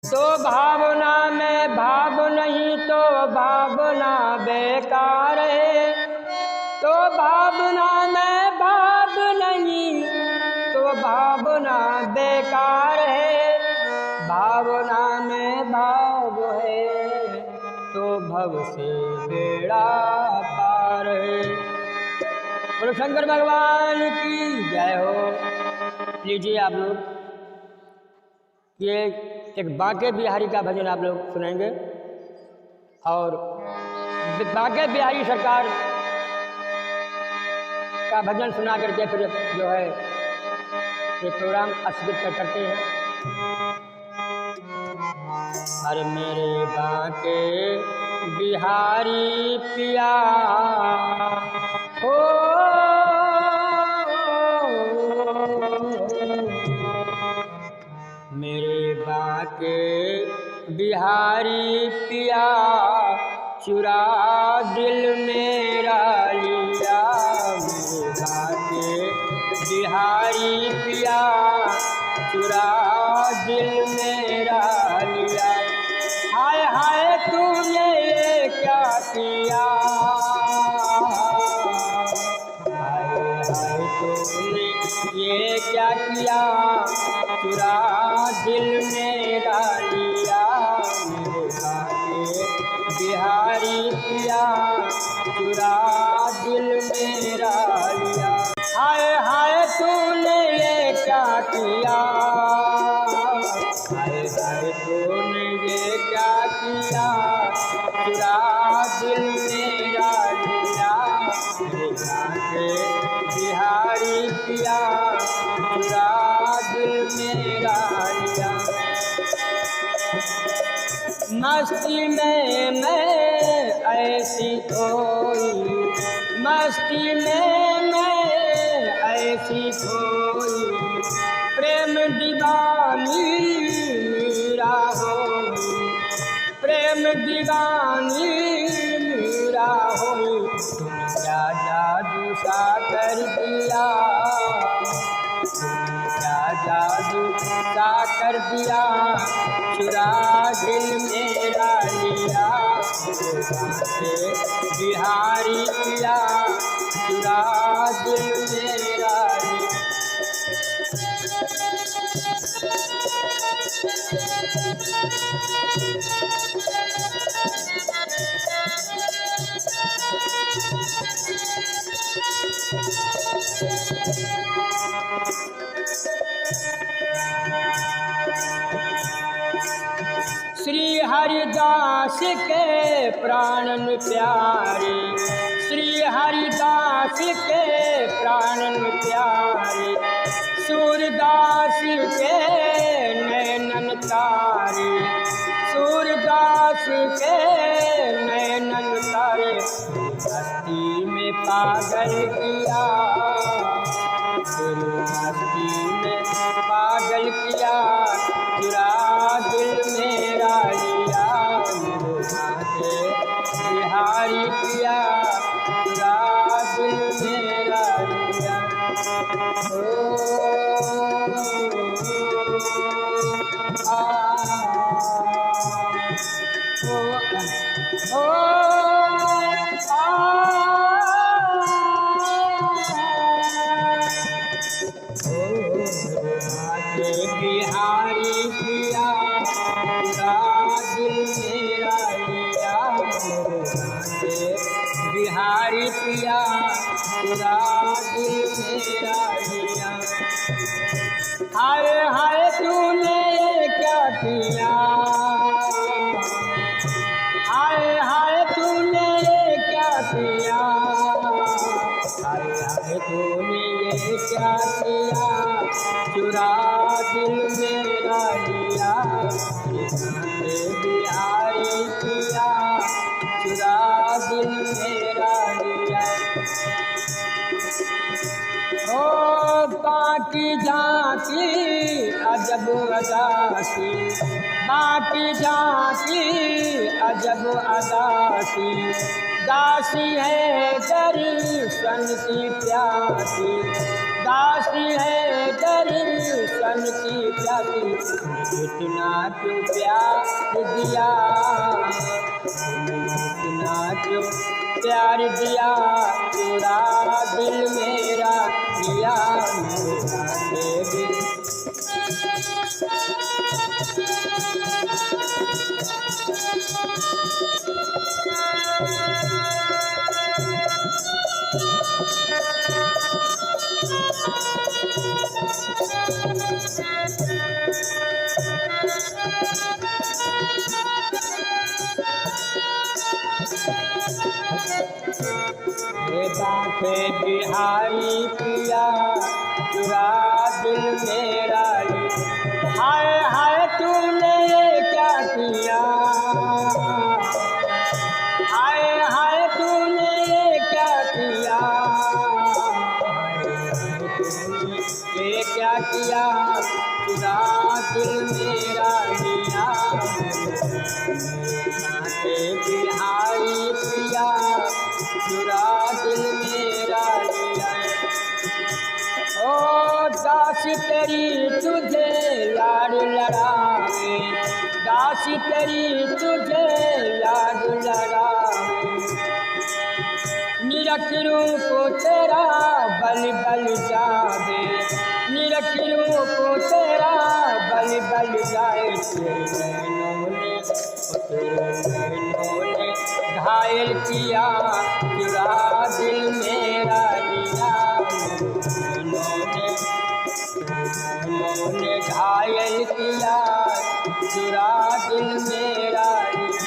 तो भावना में भाव नहीं तो भावना बेकार है। तो भावना में भाव नहीं तो भावना बेकार है। भावना में भाव है तो भव से बेड़ा पार है। बोलो शंकर भगवान की जय हो। लीजिए आप लोग ये एक बांके बिहारी का भजन आप लोग सुनेंगे और बांके बिहारी सरकार का भजन सुना करके फिर जो है ये प्रोग्राम अस्वीकृत करते हैं। अरे मेरे बांके बिहारी पिया हो, मेरे बांके बिहारी पिया चुरा दिल मेरा लिया। मेरे बांके बिहारी पिया चुरा दिल मेरा लिया। हाय हाय तूने ये क्या किया, हाय हाय तूने ये क्या किया, चुरा दिल मेरा लिया। मेरे बांके बिहारी पिया चुरा दिल मेरा लिया। हाय हाय तूने ये क्या किया, हाय हाय तूने ये क्या किया, चुरा दिल मेरा लिया। मेरे बांके बिहारी पिया चुरा दिल मेरा लिया। मस्ती में मैं ऐसी खोई, मस्ती में मैं ऐसी खोई, प्रेम दीवानी मेरा होई, प्रेम दीवानी मेरा होई। तुम क्या जादू सा कर दिया, क्या जादू सा कर दिया, चुरा दिल मेरा लिया। मेरे बांके बिहारी पिया चुरा दिल मेरा लिया। श्री हरिदास के प्राणन प्यारे, श्री हरिदास के प्राणन प्यारे, सूरदास के नैनन तारे, सूरदास के नैनन तारे। मस्ती में पागल किया, मस्ती में पागल किया, चुरा दिल मेरा लिया। मेरे बांके बिहारी पिया चुरा दिल मेरा लिया। बिहारी पिया चुरा दिल मेरा लिया। मेरे बांके बिहारी पिया चुरा दिल मेरा लिया। हाय हाय तूने क्या किया, हाय हाय तूने क्या किया, हाय हाय तूने ये क्या किया, चुरा दिल मेरा लिया। मेरे बिहारी पिया चुरा दिल मेरा लिया। ओ बाकी झांकी अजब अदासी, बाकी झांकी अजब अदासी, दासी है दर्शन की प्यासी, दासी है दर्शन की प्यासी, इतना क्यों प्यार दिया, इतना क्यों प्यार दिया, पूरा दिल मेरा दिया मेरा देवी। बाटे बिहारी पिया चुरा दिल मेरा ले, हाय हाय तूने क्या किया, हाय हाय तूने क्या किया, ये क्या किया, चुरा दिल मेरा लिया, बाटे बिहारी पिया चुरा दिल मेरा लिया। ओ दासी तेरी तुझे लाड लड़ावे, दासी तेरी तुझे लाड लड़ावे, निरखियों को तेरा बल बल जावे, निरखियों को तेरा बल बल जाए, तेरे नैनों ने घायल किया, चुरा दिल मेरा लिया, नैनों ने घायल किया, चुरा दिल मेरा लिया।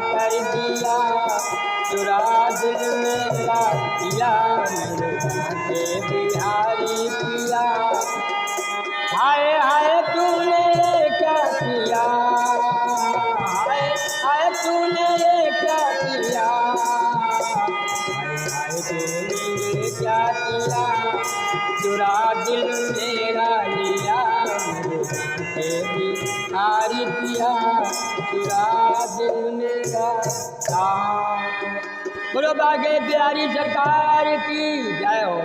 कर दिया चुरा दिल मेरा दिया, मेरे बिहारी पिया, हाय हाय तूने क्या किया, हाय हाय तूने क्या किया, हाय तूने क्या किया, चुरा दिल मेरा लिया, मेरे बिहारी पिया चुरा दिल मेरा। बोलो बागे बिहारी सरकार की जय हो।